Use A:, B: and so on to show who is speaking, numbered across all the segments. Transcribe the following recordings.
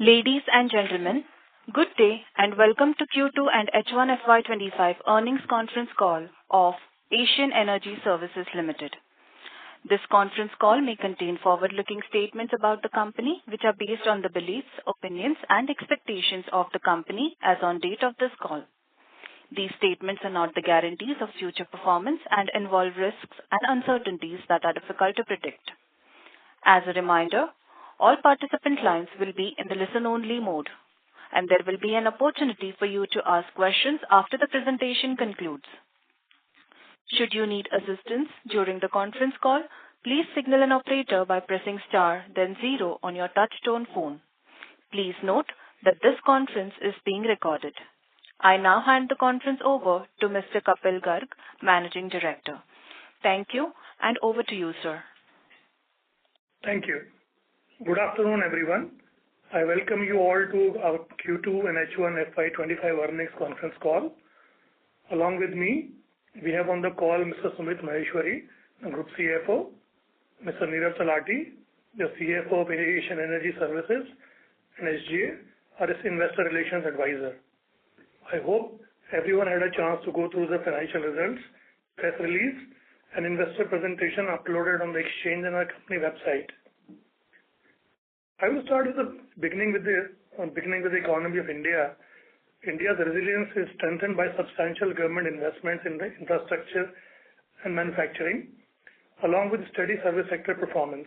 A: Ladies and gentlemen, good day and welcome to Q2 and H1 FY'25 earnings conference call of Asian Energy Services Limited. This conference call may contain forward-looking statements about the company, which are based on the beliefs, opinions, and expectations of the company as on date of this call. These statements are not the guarantees of future performance and involve risks and uncertainties that are difficult to predict. As a reminder, all participant lines will be in the listen-only mode, and there will be an opportunity for you to ask questions after the presentation concludes. Should you need assistance during the conference call, please signal an operator by pressing star then 0 on your touch-tone phone. Please note that this conference is being recorded. I now hand the conference over to Mr. Kapil Garg, Managing Director. Thank you, and over to you, sir.
B: Thank you. Good afternoon, everyone. I welcome you all to our Q2 and H1 FY'25 earnings conference call. Along with me, we have on the call Mr. Sumit Maheshwari, the Group CFO, Mr. Neerav Talati, the CFO of Asian Energy Services, and SGA, our Investor Relations Advisor. I hope everyone had a chance to go through the financial results, press release, and investor presentation uploaded on the exchange and our company website. I will start with the beginning with the economy of India. India's resilience is strengthened by substantial government investments in the infrastructure and manufacturing, along with steady service sector performance.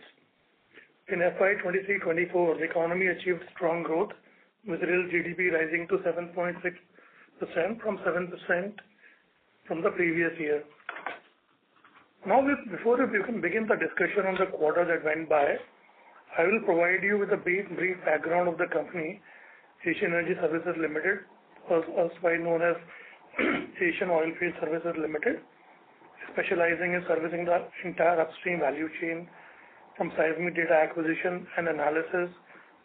B: In FY'23-24, the economy achieved strong growth, with real GDP rising to 7.6% from 7% from the previous year. Now, before we can begin the discussion on the quarter that went by, I will provide you with a brief background of the company, Asian Energy Services Limited, also known as Asian Oilfield Services Limited, specializing in servicing the entire upstream value chain from seismic data acquisition and analysis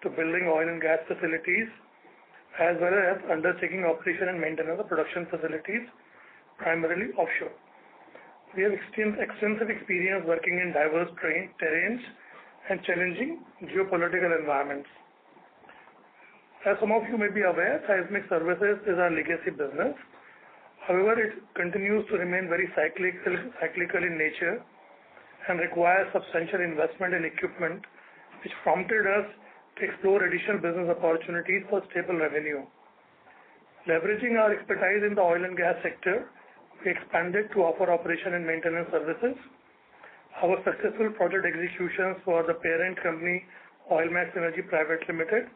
B: to building oil and gas facilities, as well as undertaking operation and maintenance of production facilities, primarily offshore. We have extensive experience working in diverse terrains and challenging geopolitical environments. As some of you may be aware, seismic services is our legacy business. However, it continues to remain very cyclical in nature and requires substantial investment in equipment, which prompted us to explore additional business opportunities for stable revenue. Leveraging our expertise in the oil and gas sector, we expanded to offer operation and maintenance services. Our successful project executions for the parent company Oilmax Energy Private Limited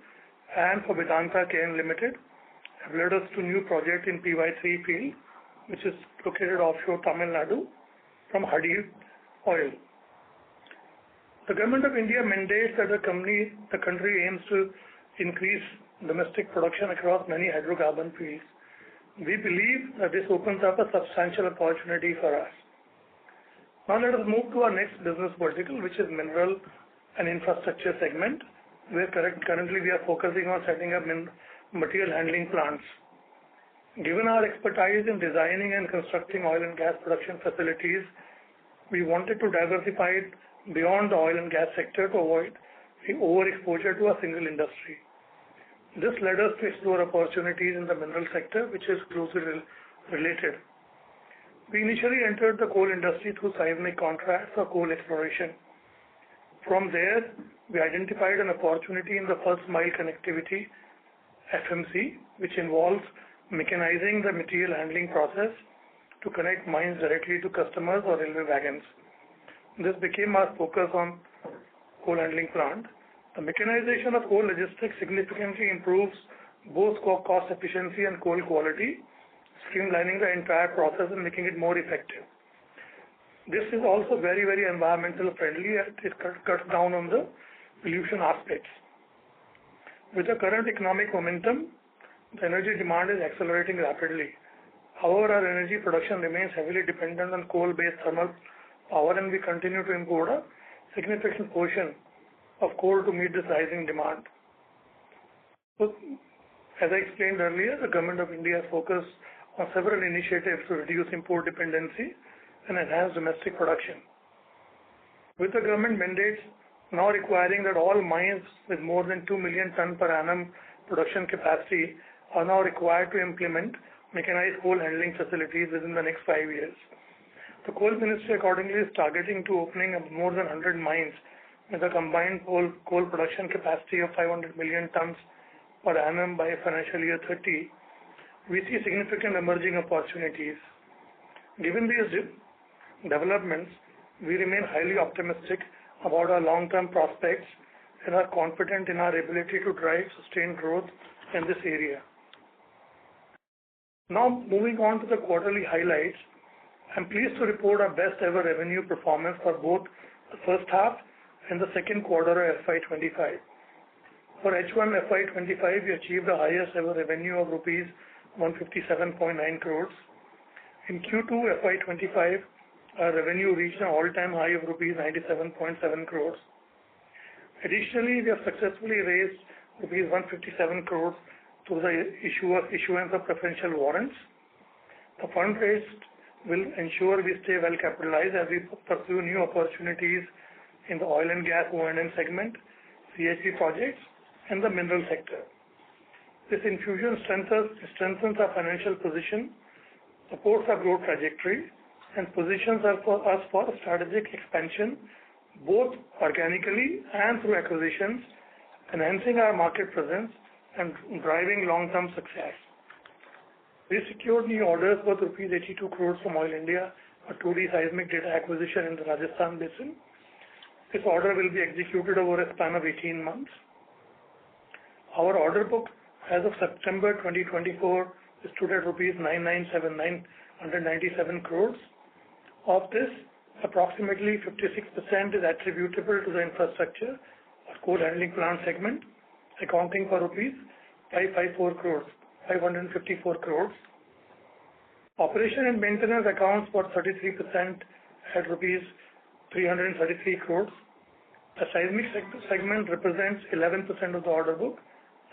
B: and for Vedanta KN Limited have led us to new project in FY'3 field, which is located offshore Tamil Nadu from Hadi Oil. The Government of India mandates that the country aims to increase domestic production across many hydrocarbon fields. We believe that this opens up a substantial opportunity for us. Now let us move to our next business vertical, which is mineral and infrastructure segment, where currently we are focusing on setting up material handling plants. Given our expertise in designing and constructing oil and gas production facilities, we wanted to diversify it beyond the oil and gas sector to avoid the overexposure to a single industry. This led us to explore opportunities in the mineral sector, which is closely related. We initially entered the coal industry through seismic contracts for coal exploration. From there, we identified an opportunity in the first mile connectivity, FMC, which involves mechanizing the material handling process to connect mines directly to customers or railway wagons. This became our focus on coal handling plant. The mechanization of coal logistics significantly improves both cost efficiency and coal quality, streamlining the entire process and making it more effective. This is also very, very environmental friendly and it cuts down on the pollution aspects. With the current economic momentum, the energy demand is accelerating rapidly. However, our energy production remains heavily dependent on coal-based thermal power, and we continue to import a significant portion of coal to meet this rising demand. So, as I explained earlier, the Government of India has focused on several initiatives to reduce import dependency and enhance domestic production. With the government mandates, now requiring that all mines with more than 2 million ton per annum production capacity are now required to implement mechanized coal handling facilities within the next 5 years. The Coal Ministry accordingly is targeting to opening of more than 100 mines with a combined coal production capacity of 500 million tons per annum by financial year 30. We see significant emerging opportunities. Given these developments, we remain highly optimistic about our long-term prospects and are confident in our ability to drive sustained growth in this area. Now, moving on to the quarterly highlights, I'm pleased to report our best ever revenue performance for both the first half and the second quarter of FY'25. For H1 FY'25, we achieved the highest ever revenue of rupees 157.9 crores. In Q2 FY'25, our revenue reached an all-time high of rupees 97.7 crores. Additionally, we have successfully raised rupees 157 crores through the issuance of preferential warrants. The fund raised will ensure we stay well capitalized as we pursue new opportunities in the oil and gas O&M segment, CHP projects, and the mineral sector. This infusion strengthens our financial position, supports our growth trajectory, and positions us for strategic expansion, both organically and through acquisitions, enhancing our market presence and driving long-term success. We secured new orders worth rupees 82 crores from Oil India, a 2D seismic data acquisition in the Rajasthan basin. This order will be executed over a span of 18 months. Our order book as of September 2024 stood at rupees 997 crores. Of this, approximately 56% is attributable to the infrastructure or coal handling plant segment, accounting for rupees 554 crores. Operation and maintenance accounts for 33% at rupees 333 crores. The seismic segment represents 11% of the order book,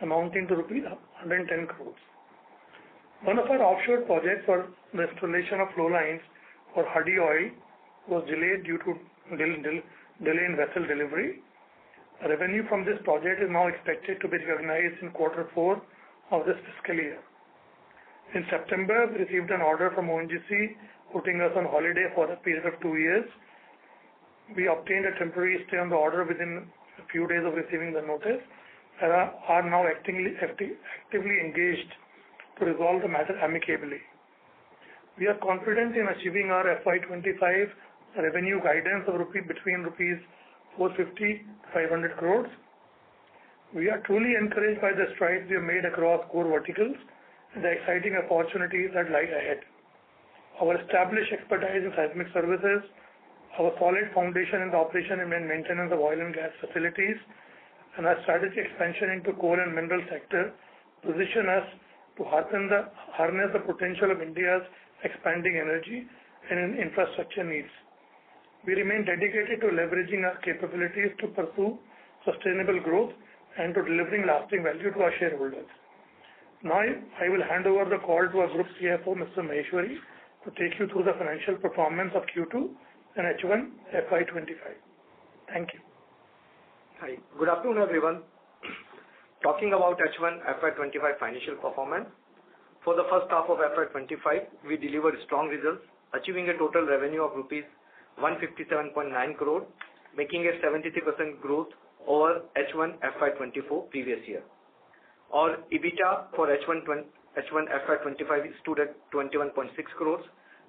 B: amounting to rupees 110 crores. One of our offshore projects for the installation of flow lines for Hardy Oil was delayed due to delay in vessel delivery. Revenue from this project is now expected to be recognized in quarter 4 of this fiscal year. In September, we received an order from ONGC putting us on holiday for a period of 2 years. We obtained a temporary stay on the order within a few days of receiving the notice and are now actively engaged to resolve the matter amicably. We are confident in achieving our FY'25 revenue guidance of between rupees 450-500 crores. We are truly encouraged by the strides we have made across core verticals and the exciting opportunities that lie ahead. Our established expertise in seismic services, our solid foundation in the operation and maintenance of oil and gas facilities, and our strategic expansion into coal and mineral sector position us to harness the potential of India's expanding energy and infrastructure needs. We remain dedicated to leveraging our capabilities to pursue sustainable growth and to delivering lasting value to our shareholders. Now, I will hand over the call to our Group CFO, Mr. Maheshwari, to take you through the financial performance of Q2 and H1 FY'25. Thank you.
C: Hi. Good afternoon, everyone. Talking about H1 FY'25 financial performance. For the first half of FY'25, we delivered strong results, achieving a total revenue of rupees 157.9 crore, making a 73% growth over H1 FY'24 previous year. Our EBITDA for H1 FY'25 stood at 21.6 crores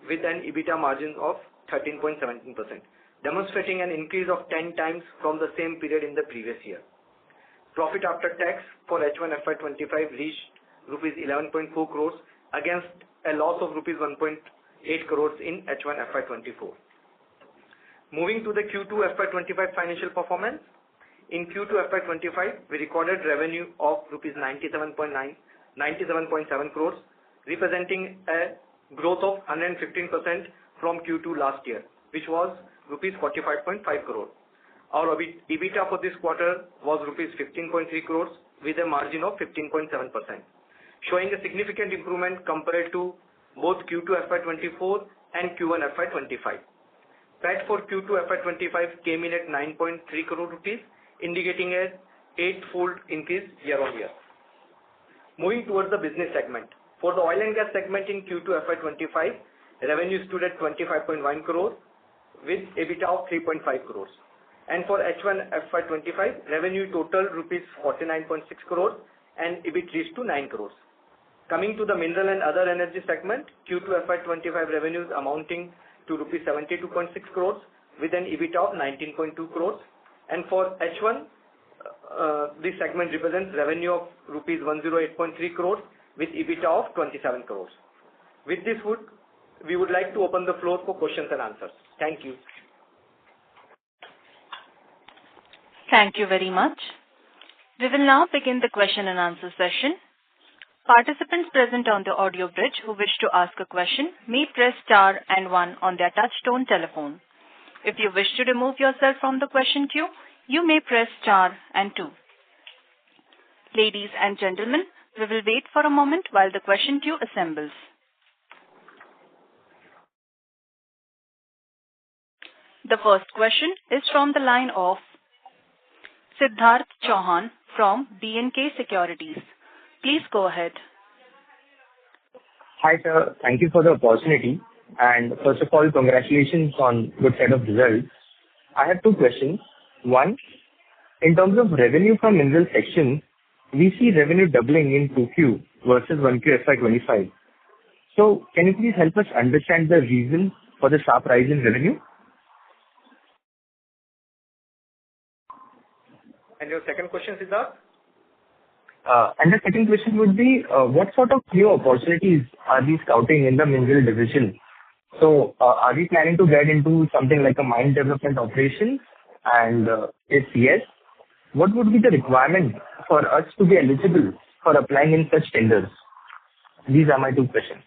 C: with an EBITDA margin of 13.17%, demonstrating an increase of 10 times from the same period in the previous year. Profit after tax for H1 FY'25 reached rupees 11.4 crores against a loss of rupees 1.8 crores in H1 FY'24. Moving to the Q2 FY'25 financial performance. In Q2 FY'25, we recorded revenue of rupees 97.7 crores, representing a growth of 115% from Q2 last year, which was rupees 45.5 crore. Our EBITDA for this quarter was rupees 15.3 crores with a margin of 15.7%, showing a significant improvement compared to both Q2 FY'24 and Q1 FY'25. PAT for Q2 FY'25 came in at 9.3 crore rupees, indicating a eightfold increase year-on-year. Moving towards the business segment. For the oil and gas segment in Q2 FY'25, revenue stood at 25.1 crore with EBITDA of 3.5 crores. And for H1 FY'25, revenue total rupees 49.6 crores and EBIT reached to 9 crores. Coming to the mineral and other energy segment, Q2 FY'25 revenues amounting to rupees 72.6 crores with an EBITDA of 19.2 crores. And for H1, this segment represents revenue of rupees 108.3 crores with EBITDA of 27 crores. With this, we would like to open the floor for questions and answers. Thank you.
A: Thank you very much. We will now begin the question and answer session. Participants present on the audio bridge who wish to ask a question may press star and 1 on their touch-tone telephone. If you wish to remove yourself from the question queue, you may press star and 2. Ladies and gentlemen, we will wait for a moment while the question queue assembles. The first question is from the line of Siddharth Chauhan from B&K Securities. Please go ahead.
D: Hi sir, thank you for the opportunity. And first of all, congratulations on good set of results. I have two questions. One, in terms of revenue from mineral section, we see revenue doubling in 2Q versus 1Q FY'25. So can you please help us understand the reason for the sharp rise in revenue?
C: And your second question, Siddharth?
D: And the second question would be, what sort of new opportunities are we scouting in the mineral division? So are we planning to get into something like a mine development operation? And if yes, what would be the requirement for us to be eligible for applying in such tenders? These are my two questions.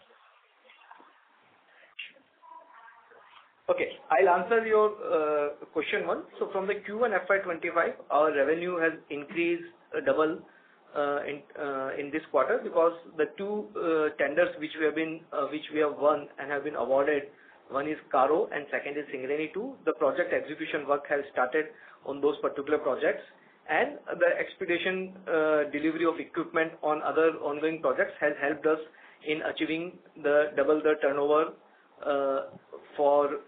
C: Okay, I'll answer your question one. So from the Q1 FY'25, our revenue has increased double in this quarter because the two tenders which we have won and have been awarded, one is Karo and second is Singareni 2. The project execution work has started on those particular projects, and the expedition delivery of equipment on other ongoing projects has helped us in achieving double the turnover for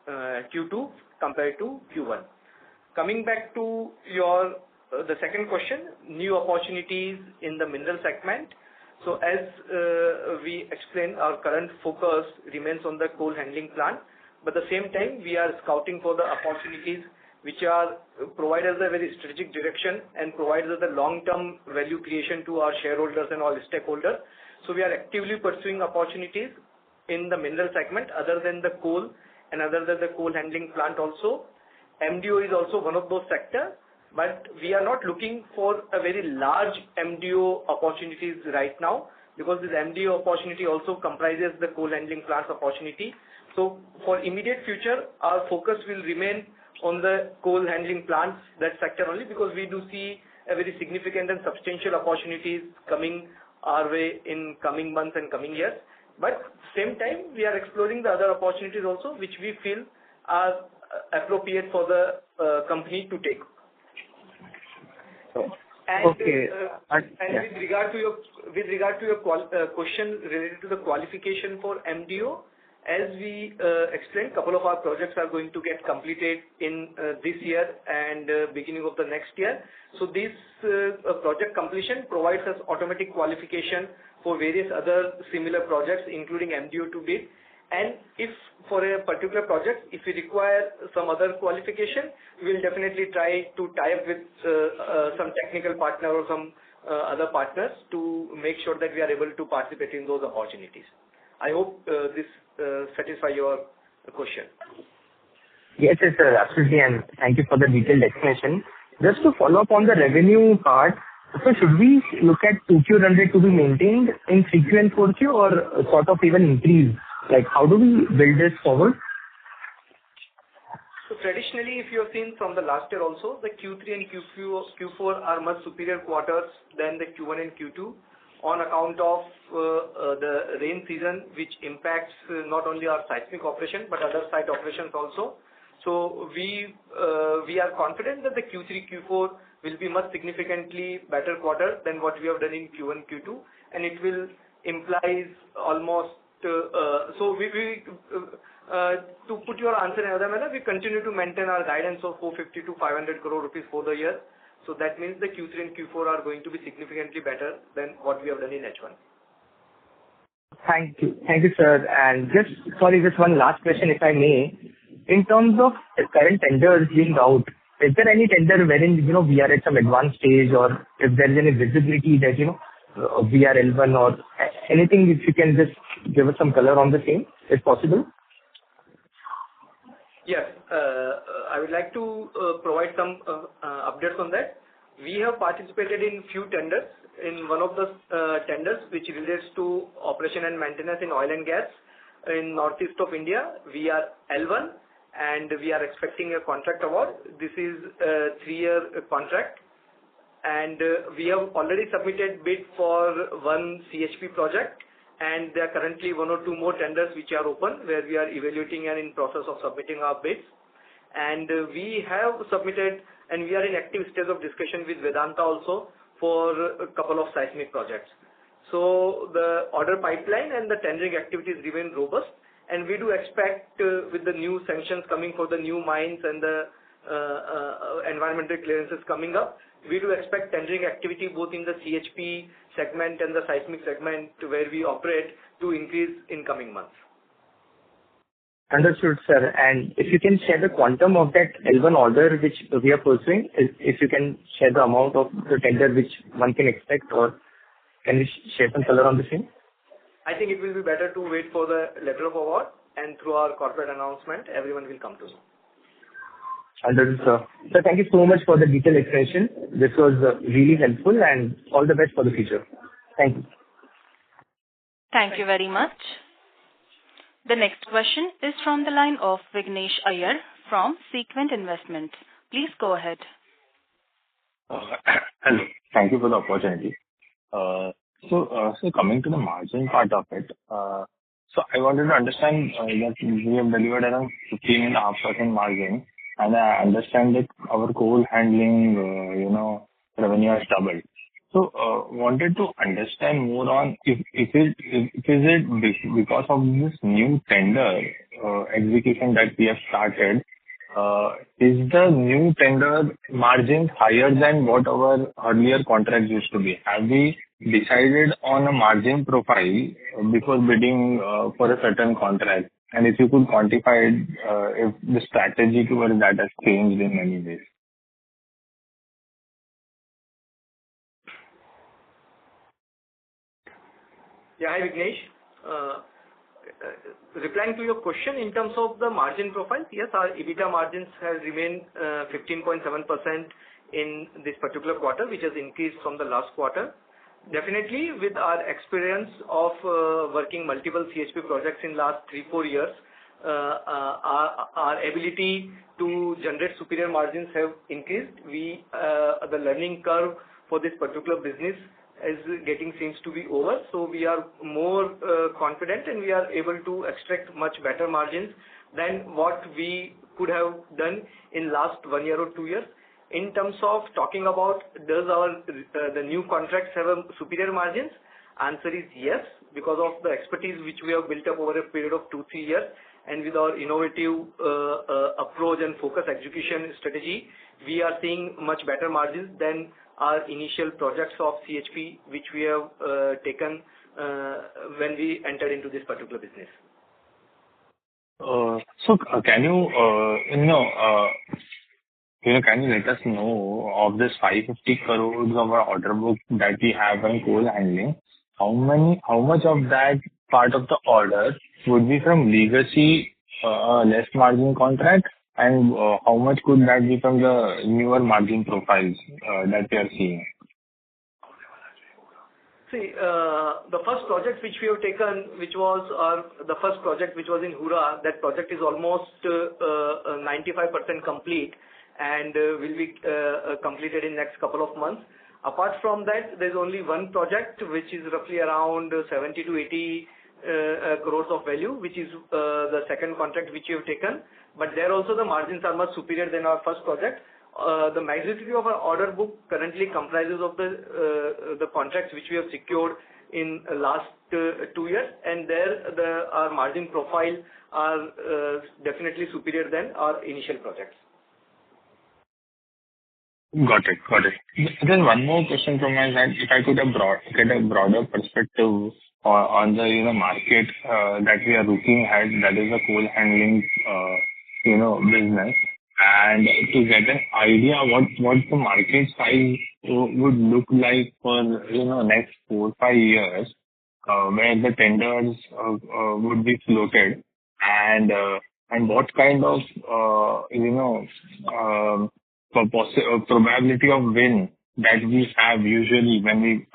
C: Q2 compared to Q1. Coming back to your the second question, new opportunities in the mineral segment. So as we explained, our current focus remains on the coal handling plant, but at the same time we are scouting for the opportunities which are provide us a very strategic direction and provide us the long-term value creation to our shareholders and all stakeholders. So we are actively pursuing opportunities in the mineral segment other than the coal and other than the coal handling plant also. MDO is also one of those sectors, but we are not looking for a very large MDO opportunities right now because this MDO opportunity also comprises the coal handling plants opportunity. So for immediate future, our focus will remain on the coal handling plants, that sector only, because we do see a very significant and substantial opportunities coming our way in coming months and coming years. But same time, we are exploring the other opportunities also, which we feel are appropriate for the company to take.
D: Okay.
C: With regard to your question related to the qualification for MDO, as we explained, couple of our projects are going to get completed in this year and beginning of the next year. So this project completion provides us automatic qualification for various other similar projects, including MDO to bid. And if for a particular project, if we require some other qualification, we will definitely try to tie up with some technical partner or some other partners to make sure that we are able to participate in those opportunities. I hope this satisfies your question.
D: Yes, sir, absolutely, and thank you for the detailed explanation. Just to follow up on the revenue part, so should we look at 2Q run rate to be maintained in 3Q and 4Q or sort of even increase? Like how do we build this forward?
C: So traditionally, if you have seen from the last year also, the Q3 and Q4 are much superior quarters than the Q1 and Q2 on account of the rain season, which impacts not only our seismic operation but other site operations also. So we are confident that the Q3, Q4 will be much significantly better quarter than what we have done in Q1, Q2, and it will implies almost. So to put your answer in another manner, we continue to maintain our guidance of 450 to 500 crore rupees for the year. So that means the Q3 and Q4 are going to be significantly better than what we have done in H1.
D: Thank you, sir. And just one last question, if I may. In terms of the current tenders being out, is there any tender wherein, we are at some advanced stage, or if there is any visibility that, we are L1 or anything, if you can just give us some color on the same, if possible?
C: Yes. I would like to provide some updates on that. We have participated in few tenders. In one of the tenders which relates to operation and maintenance in oil and gas in northeast of India, we are L1 and we are expecting a contract award. This is a 3-year contract, and we have already submitted bid for one CHP project, and there are currently 1 or 2 more tenders which are open, where we are evaluating and in process of submitting our bids. And we have submitted, and we are in active stage of discussion with Vedanta also for a couple of seismic projects. So the order pipeline and the tendering activities remain robust, and we do expect with the new sanctions coming for the new mines and the environmental clearances coming up, we do expect tendering activity both in the CHP segment and the seismic segment where we operate to increase in coming months.
D: Understood, sir. And if you can share the quantum of that L1 order which we are pursuing, if you can share the amount of the tender which one can expect, or can you share some color on the same?
C: I think it will be better to wait for the letter of award, and through our corporate announcement, everyone will come to know.
D: Understood, sir. So thank you so much for the detailed explanation. This was really helpful, and all the best for the future. Thank you.
A: Thank you very much. The next question is from the line of Vignesh Iyer from Sequent Investments. Please go ahead.
E: Hello. Thank you for the opportunity. So coming to the margin part of it, so I wanted to understand that we have delivered around 15.5% margin, and I understand that our coal handling, revenue has doubled. So wanted to understand more on if is it because of this new tender execution that we have started, is the new tender margin higher than what our earlier contracts used to be? Have we decided on a margin profile before bidding for a certain contract? And if you could quantify it, if the strategy towards that has changed in any ways.
C: Yeah, hi Vignesh. Replying to your question in terms of the margin profile, yes, our EBITDA margins have remained 15.7% in this particular quarter, which has increased from the last quarter. Definitely, with our experience of working multiple CHP projects in last 3-4 years, our ability to generate superior margins have increased. The learning curve for this particular business seems to be over, so we are more confident, and we are able to extract much better margins than what we could have done in last 1 year or 2 years. In terms of talking about does the new contracts have a superior margins, answer is yes, because of the expertise which we have built up over a period of 2-3 years, and with our innovative approach and focus execution strategy, we are seeing much better margins than our initial projects of CHP, which we have taken when we entered into this particular business.
E: So can you can you let us know of this 550 crores of our order book that we have on coal handling, how much of that part of the order would be from legacy less margin contract, and how much could that be from the newer margin profiles that we are seeing?
C: See, the first project which we have taken, which was the first project which was in Hura, that project is almost 95% complete and will be completed in next couple of months. Apart from that, there's only one project which is roughly around 70 to 80 crores of value, which is the second contract which we have taken. But there also the margins are much superior than our first project. The majority of our order book currently comprises of the contracts which we have secured in last 2 years, and there our margin profile are definitely superior than our initial projects.
E: Got it. Got it. Then one more question from my side. If I could get a broader perspective on the market that we are looking at, that is the coal handling business, and to get an idea what the market size would look like for next 4-5 years, where the tenders would be floated, and what kind of probability of win that we have usually when we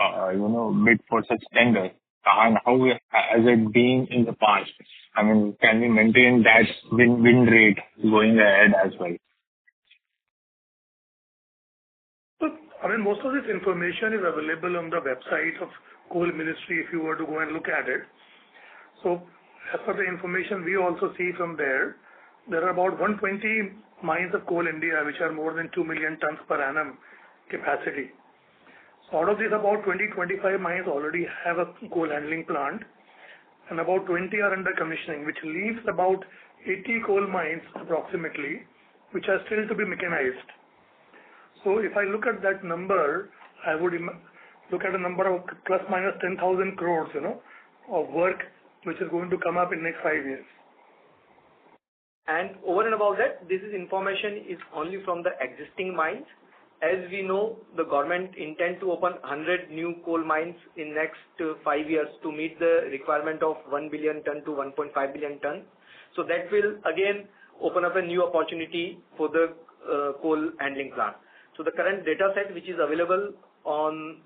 E: bid for such tenders, and how has it been in the past? I mean, can we maintain that win rate going ahead as well?
B: So, I mean, most of this information is available on the website of Coal Ministry if you were to go and look at it. So, as per the information we also see from there are about 120 mines of Coal India which are more than 2 million tons per annum capacity. So, out of these, about 20-25 mines already have a coal handling plant, and about 20 are under commissioning, which leaves about 80 coal mines approximately, which are still to be mechanized. So if I look at that number, I would look at a number of plus minus 10,000 crores, of work which is going to come up in next 5 years.
C: And over and above that, this information is only from the existing mines. As we know, the government intend to open 100 new coal mines in next 5 years to meet the requirement of 1 billion ton to 1.5 billion ton. So that will again open up a new opportunity for the coal handling plant. So the current data set which is available on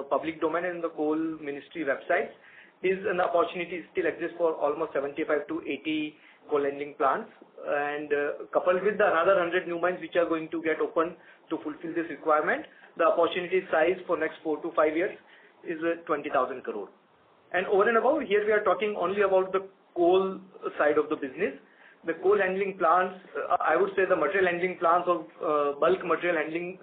C: public domain and the Coal Ministry website is an opportunity still exists for almost 75 to 80 coal handling plants, and coupled with the another 100 new mines which are going to get opened to fulfill this requirement, the opportunity size for next 4 to 5 years is 20,000 crore. And over and above, here we are talking only about the coal side of the business. The coal handling plants, I would say the material handling plants of bulk material handling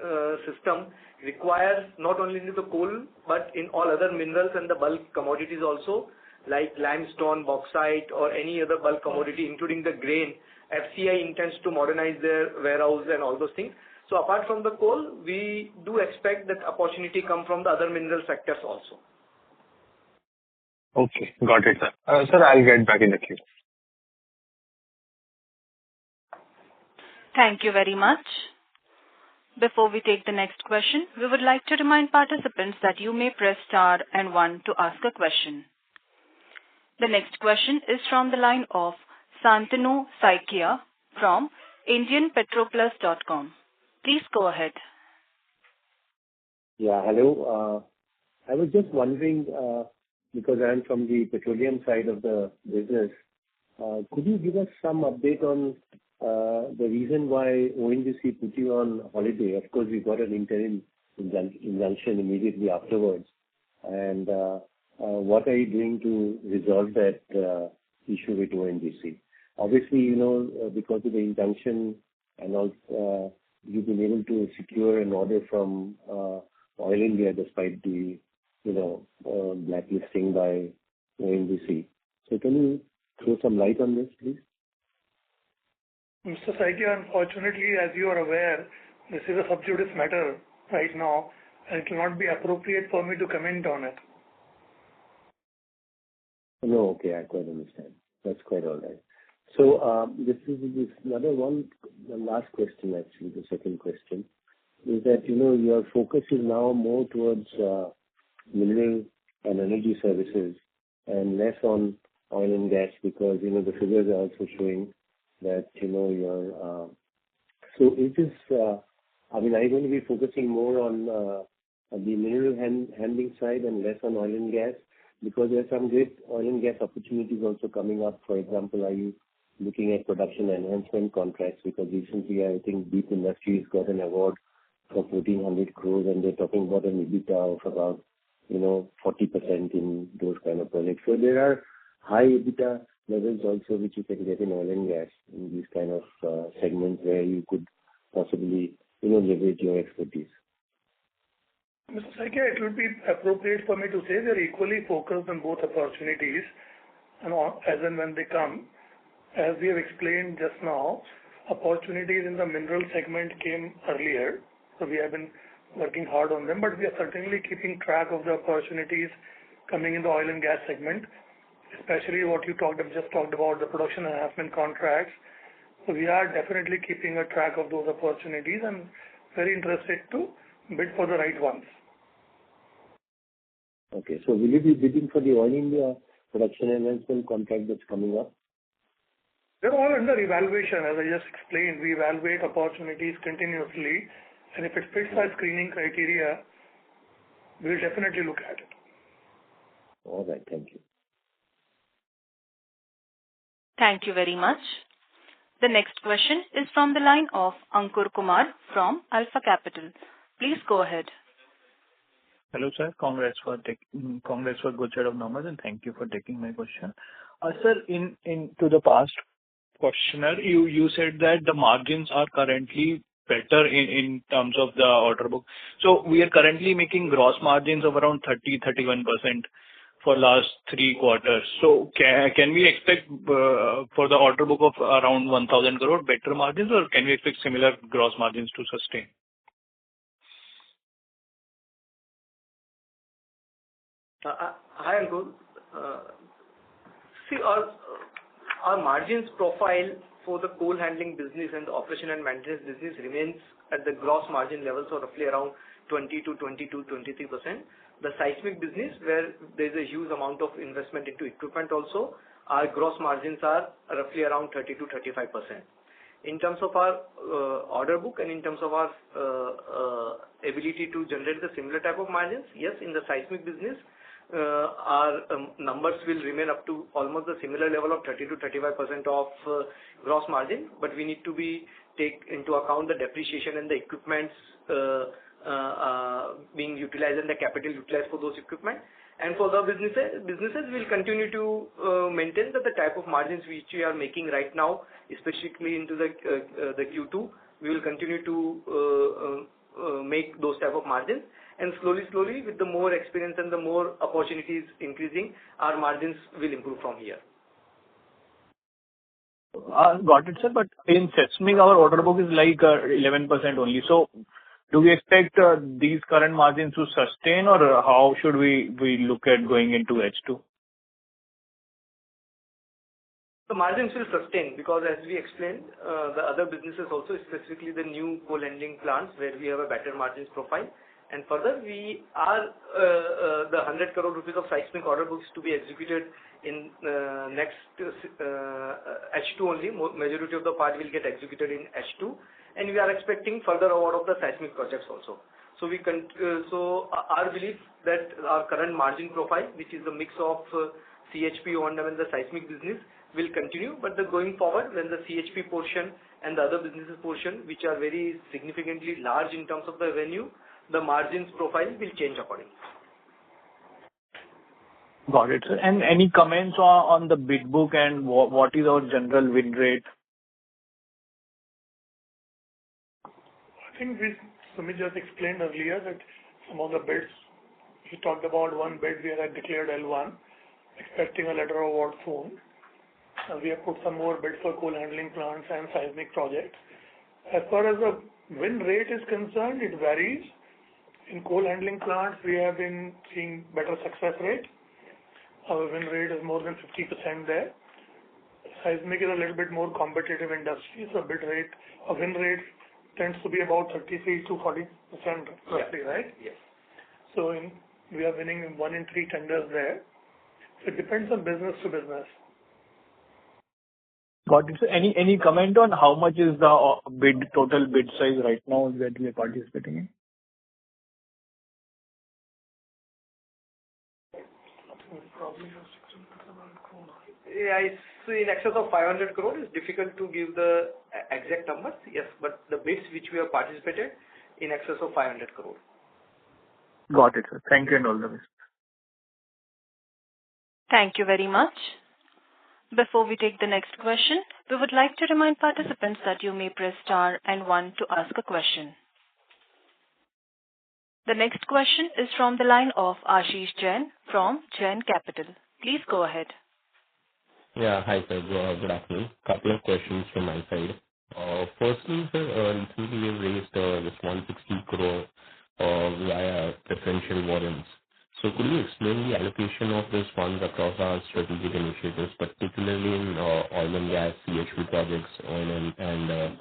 C: system requires not only the coal but in all other minerals and the bulk commodities also, like limestone, bauxite or any other bulk commodity including the grain. FCI intends to modernize their warehouse and all those things. So apart from the coal, we do expect that opportunity come from the other mineral sectors also.
E: Okay, got it, sir. Sir, I'll get back in the queue.
A: Thank you very much. Before we take the next question, we would like to remind participants that you may press star and 1 to ask a question. The next question is from the line of Santanu Saikia from IndianPetroplus.com. Please go ahead.
F: Yeah, hello. I was just wondering, because I'm from the petroleum side of the business, could you give us some update on the reason why ONGC put you on holiday? Of course, we got an interim injunction immediately afterwards. And what are you doing to resolve that issue with ONGC? Obviously, because of the injunction and also you've been able to secure an order from Oil India despite the blacklisting by ONGC. So can you throw some light on this, please?
B: Mr. Saikia, unfortunately, as you are aware, this is a sub judice matter right now, and it will not be appropriate for me to comment on it.
F: No, okay, I quite understand. That's quite all right. So this another one, the last question actually, the second question, is that, your focus is now more towards mineral and energy services and less on oil and gas because, the figures are also showing that, so is this, are you going to be focusing more on the mineral handling side and less on oil and gas? Because there are some great oil and gas opportunities also coming up. For example, are you looking at production enhancement contracts? Because recently, I think Deep Industries got an award for 1,400 crores and they're talking about an EBITDA of about, 40% in those kind of projects. So there are high EBITDA levels also, which you can get in oil and gas in these kind of segments where you could possibly, leverage your expertise?
B: Mr. Saikia, it would be appropriate for me to say they're equally focused on both opportunities and as and when they come. As we have explained just now, opportunities in the mineral segment came earlier, so we have been working hard on them, but we are certainly keeping track of the opportunities coming in the oil and gas segment, especially what you just talked about, the production enhancement contracts. So we are definitely keeping a track of those opportunities and very interested to bid for the right ones.
F: Okay. So will you be bidding for the Oil India production enhancement contract that's coming up?
B: They're all under evaluation. As I just explained, we evaluate opportunities continuously, and if it fits our screening criteria, we'll definitely look at it.
F: All right. Thank you.
A: Thank you very much. The next question is from the line of Ankur Kumar from Alpha Capital. Please go ahead.
G: Hello, sir. Congrats for good set of numbers, and thank you for taking my question. Sir, to the past questioner, you said that the margins are currently better in terms of the order book. So we are currently making gross margins of around 30-31% for last 3 quarters. So can we expect for the order book of around 1,000 crore better margins, or can we expect similar gross margins to sustain?
C: Hi, Ankur. See, our margins profile for the coal handling business and the operation and maintenance business remains at the gross margin levels of roughly around 20-23%. The seismic business, where there's a huge amount of investment into equipment also, our gross margins are roughly around 30-35%. In terms of our order book and in terms of our ability to generate the similar type of margins, yes, in the seismic business, our numbers will remain up to almost the similar level of 30-35% of gross margin, but we need to take into account the depreciation and the equipments being utilized and the capital utilized for those equipment. And for the businesses will continue to maintain the type of margins which we are making right now, especially into the Q2. We will continue to make those type of margins, and slowly with the more experience and the more opportunities increasing, our margins will improve from here.
G: Got it, sir. But in seismic, our order book is like 11% only. So do we expect these current margins to sustain, or how should we look at going into H2?
C: The margins will sustain because, as we explained, the other businesses also, specifically the new coal handling plants, where we have a better margins profile. And further, we are the 100 crore rupees of seismic order books to be executed in next H2 only. Majority of the part will get executed in H2, and we are expecting further award of the seismic projects also. So so our belief that our current margin profile, which is a mix of CHP, O&M and the seismic business, will continue. But going forward, when the CHP portion and the other businesses portion, which are very significantly large in terms of the revenue, the margins profile will change accordingly.
G: Got it, sir. And any comments on the bid book and what is our general win rate?
B: I think Sumit just explained earlier that some of the bids, he talked about one bid we had declared L1, expecting a letter of award soon. We have put some more bids for coal handling plants and seismic projects. As far as the win rate is concerned, it varies. In coal handling plants, we have been seeing better success rate. Our win rate is more than 50% there. Seismic is a little bit more competitive industry, so win rate tends to be about 33 to 40% roughly, right?
C: Yes.
B: So we are winning in 1 in 3 tenders there. So it depends on business to business.
G: Got it. So any comment on how much is the total bid size right now that we are participating in?
C: Yeah, it's in excess of 500 crore. It's difficult to give the exact numbers, yes, but the bids which we have participated in excess of 500 crore.
G: Got it, sir. Thank you and all the best.
A: Thank you very much. Before we take the next question, we would like to remind participants that you may press star and one to ask a question. The next question is from the line of Ashish Jain from Jain Capital. Please go ahead.
H: Yeah. Hi, sir. Good afternoon. Couple of questions from my side. Firstly, sir, recently we raised this 160 crore via preferential warrants. So could you explain the allocation of these funds across our strategic initiatives, particularly in oil and gas, CHP projects, oil and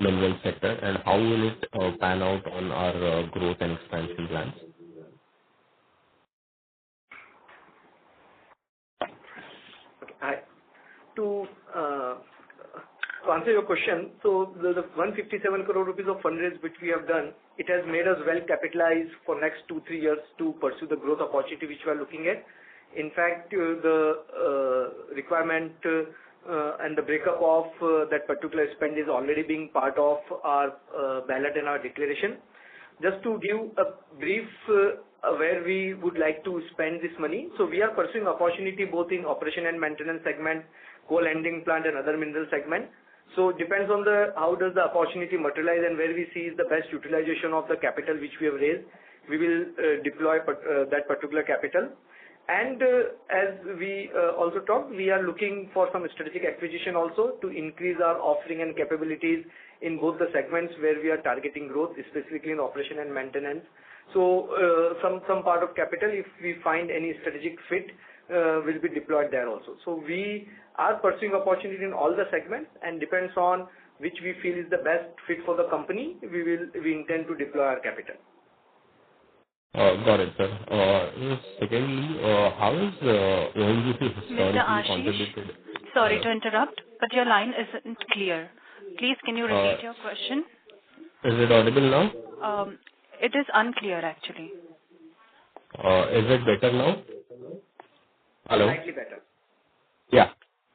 H: mineral sector, and how will it pan out on our growth and expansion plans?
C: Hi. To answer your question, so the 157 crore rupees of fundraise which we have done, it has made us well capitalized for next 2-3 years to pursue the growth opportunity which we are looking at. In fact, the requirement and the breakup of that particular spend is already being part of our ballot and our declaration. Just to give a brief where we would like to spend this money. So we are pursuing opportunity both in operation and maintenance segment, coal handling plant and other mineral segment. So it depends on how does the opportunity materialize and where we see is the best utilization of the capital which we have raised. We will deploy that particular capital. And as we also talked, we are looking for some strategic acquisition also to increase our offering and capabilities in both the segments where we are targeting growth, specifically in operation and maintenance. So some part of capital, if we find any strategic fit, will be deployed there also. So we are pursuing opportunity in all the segments, and depends on which we feel is the best fit for the company, we intend to deploy our capital.
H: Got it, sir. Secondly, how is ONGC historically contributed?
A: Sorry to interrupt, but your line isn't clear. Please, can you repeat your question?
H: Is it audible now?
A: It is unclear, actually.
H: Is it better now? Hello?
C: Slightly better.
H: Yeah.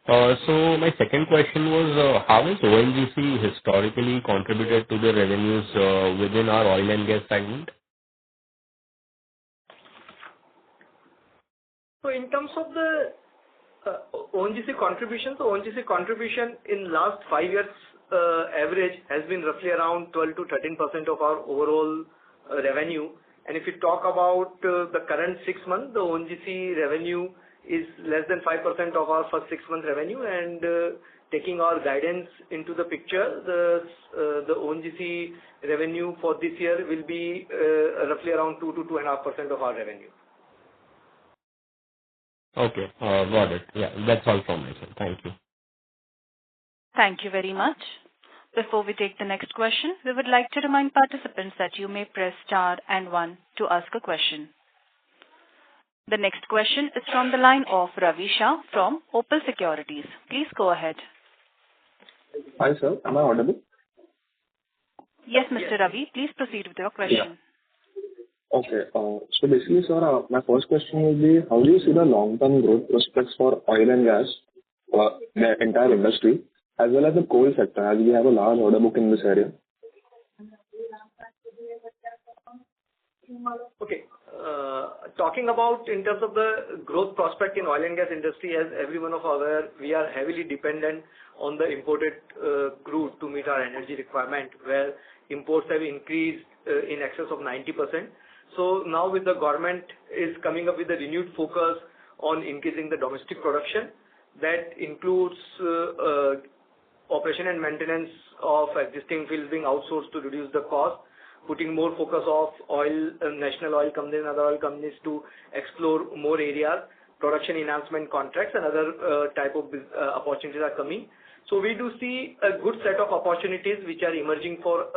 H: So my second question was, how has ONGC historically contributed to the revenues within our oil and gas segment?
C: So in terms of the ONGC contribution in last 5 years average has been roughly around 12 to 13% of our overall revenue. And if you talk about the current 6 months, the ONGC revenue is less than 5% of our first 6 month revenue. And taking our guidance into the picture, the ONGC revenue for this year will be roughly around 2 to 2.5% of our revenue.
H: Okay, got it. Yeah, that's all from my side. Thank you.
A: Thank you very much. Before we take the next question, we would like to remind participants that you may press star and one to ask a question. The next question is from the line of Ravi Shah from Opal Securities. Please go ahead.
E: Hi, sir. Am I audible?
A: Yes, Mr. Ravi. Please proceed with your question.
E: Yeah. Okay. So basically, sir, my first question will be, how do you see the long-term growth prospects for oil and gas, the entire industry, as well as the coal sector, as we have a large order book in this area?
C: Okay. Talking about in terms of the growth prospect in oil and gas industry, as everyone is aware, we are heavily dependent on the imported crude to meet our energy requirement, where imports have increased in excess of 90%. So now with the government is coming up with a renewed focus on increasing the domestic production, that includes operation and maintenance of existing fields being outsourced to reduce the cost, putting more focus of national oil companies and other oil companies to explore more areas, production enhancement contracts and other type of opportunities are coming. So we do see a good set of opportunities which are emerging for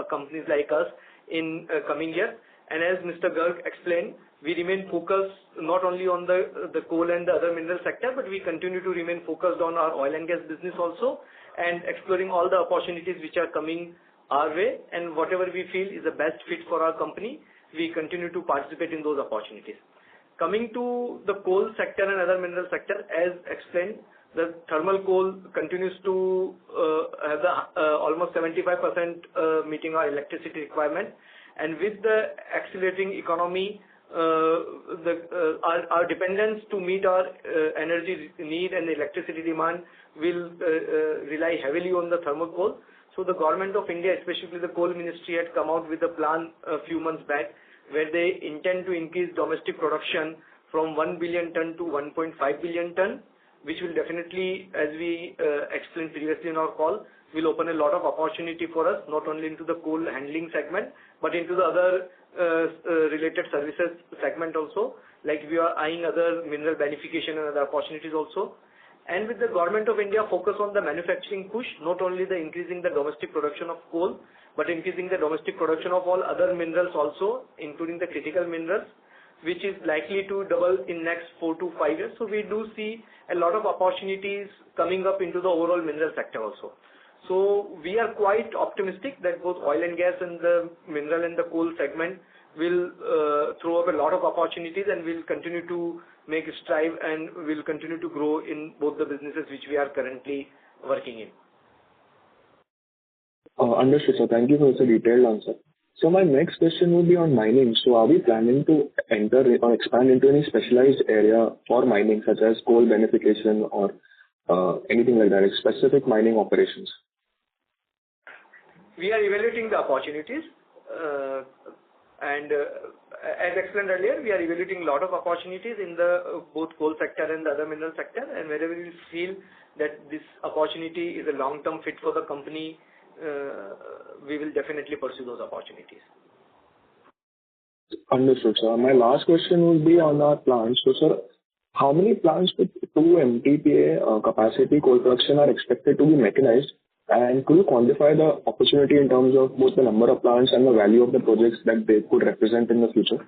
C: companies like us in coming years. And as Mr. Garg explained, we remain focused not only on the coal and the other mineral sector, but we continue to remain focused on our oil and gas business also, and exploring all the opportunities which are coming our way, and whatever we feel is the best fit for our company, we continue to participate in those opportunities. Coming to the coal sector and other mineral sector, as explained, the thermal coal continues to have almost 75% meeting our electricity requirement. And with the accelerating economy, our dependence to meet our energy need and electricity demand will rely heavily on the thermal coal. So the government of India, especially the coal ministry, had come out with a plan a few months back where they intend to increase domestic production from 1 billion ton to 1.5 billion ton, which will definitely, as we explained previously in our call, will open a lot of opportunity for us, not only into the coal handling segment, but into the other related services segment also, like we are eyeing other mineral beneficiation and other opportunities also. And with the government of India focus on the manufacturing push, not only the increasing the domestic production of coal, but increasing the domestic production of all other minerals also, including the critical minerals, which is likely to double in next 4 to 5 years. So we do see a lot of opportunities coming up into the overall mineral sector also. So we are quite optimistic that both oil and gas and the mineral and the coal segment will throw up a lot of opportunities and will continue to make a strive and will continue to grow in both the businesses which we are currently working in.
E: Understood, sir. Thank you for the detailed answer. So my next question would be on mining. So are we planning to enter or expand into any specialized area for mining, such as coal beneficiation or anything like that, like specific mining operations?
C: We are evaluating the opportunities and as explained earlier, we are evaluating a lot of opportunities in the both coal sector and the other mineral sector, and wherever we feel that this opportunity is a long-term fit for the company, we will definitely pursue those opportunities.
E: Understood, sir. My last question would be on our plants. So, sir, how many plants with 2 MTPA capacity coal production are expected to be mechanized? And could you quantify the opportunity in terms of both the number of plants and the value of the projects that they could represent in the future?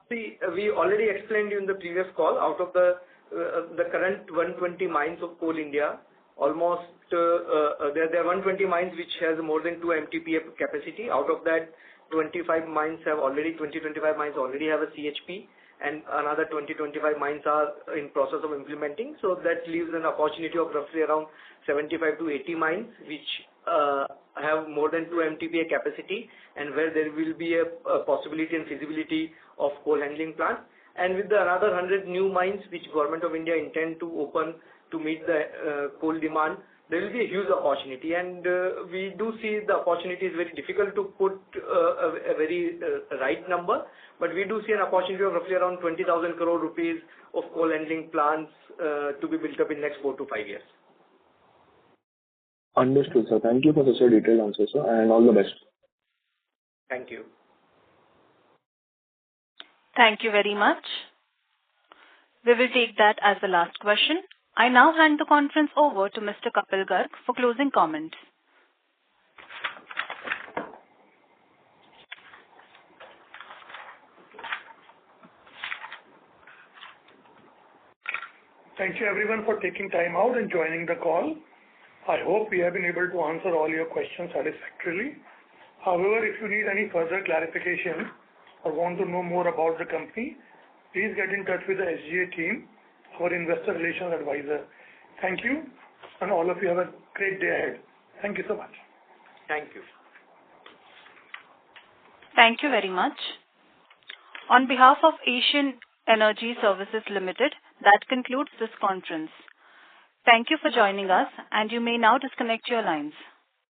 C: See, we already explained in the previous call, out of the current 120 mines of Coal India, almost there are 120 mines which has more than 2 MTPA capacity. Out of that, 25 mines have already have a CHP, and another 25 mines are in process of implementing. So that leaves an opportunity of roughly around 75 to 80 mines which have more than 2 MTPA capacity, and where there will be a possibility and feasibility of coal handling plant. And with the another 100 new mines which Government of India intend to open to meet the coal demand, there will be a huge opportunity, and we do see the opportunity is very difficult to put a very right number, but we do see an opportunity of roughly around 20,000 crore rupees of coal handling plants to be built up in next 4 to 5 years.
E: Understood, sir. Thank you for such a detailed answer, sir, and all the best.
C: Thank you.
A: Thank you very much. We will take that as the last question. I now hand the conference over to Mr. Kapil Garg for closing comments.
B: Thank you everyone for taking time out and joining the call. I hope we have been able to answer all your questions satisfactorily. However, if you need any further clarification or want to know more about the company, please get in touch with the SGA team, our investor relations advisor. Thank you, and all of you have a great day ahead. Thank you so much.
C: Thank you.
A: Thank you very much. On behalf of Asian Energy Services Limited, that concludes this conference. Thank you for joining us, and you may now disconnect your lines.